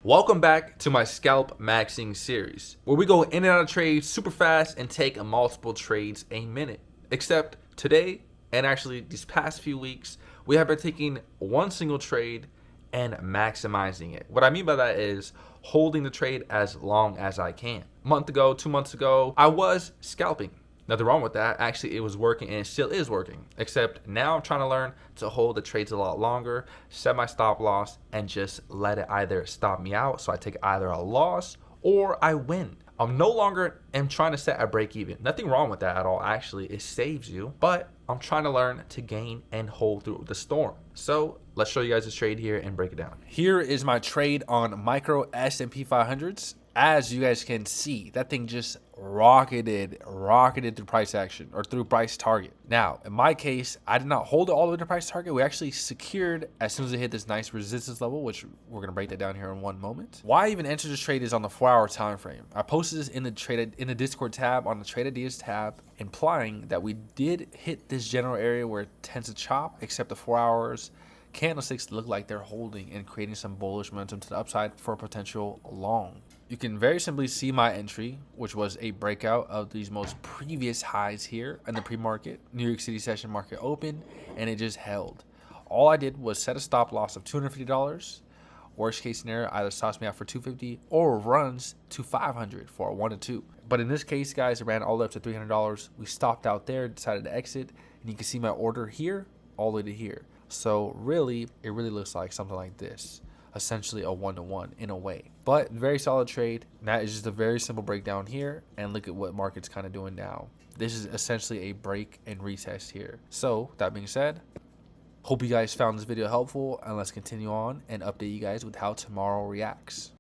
Welcome back to my scalp maxing series, where we go in and out of trades super fast and take multiple trades a minute. Except today, and actually these past few weeks, we have been taking one single trade and maximizing it. What I mean by that is holding the trade as long as I can. A month ago, 2 months ago, I was scalping. Nothing wrong with that. Actually, it was working and it still is working. Except now I'm trying to learn to hold the trades a lot longer, set my stop loss, and just let it either stop me out. So I take either a loss or I win. I'm no longer am trying to set a break even. Nothing wrong with that at all. Actually, it saves you. But I'm trying to learn to gain and hold through the storm. So let's show you guys this trade here and break it down. Here is my trade on micro S&P 500s. As you guys can see, that thing just rocketed through price action or through price target. Now, in my case, I did not hold it all the way to price target. We actually secured as soon as it hit this nice resistance level, which we're gonna break that down here in one moment. Why I even enter this trade is on the 4-hour time frame. I posted this in the Discord tab on the Trade Ideas tab, implying that we did hit this general area where it tends to chop, except the 4 hours candlesticks look like they're holding and creating some bullish momentum to the upside for a potential long. You can very simply see my entry, which was a breakout of these most previous highs here in the pre-market, New York City session market open, and it just held. All I did was set a stop loss of $250. Worst case scenario, either stops me out for $250 or runs to $500 for a 1 to 2. But in this case, guys, it ran all the way up to $300. We stopped out there, decided to exit, and you can see my order here all the way to here. So really, it really looks like something like this. Essentially a 1-to-1 in a way, but very solid trade. That is just a very simple breakdown here, and look at what market's kind of doing now. This is essentially a break and retest here. So that being said, hope you guys found this video helpful, and let's continue on and update you guys with how tomorrow reacts.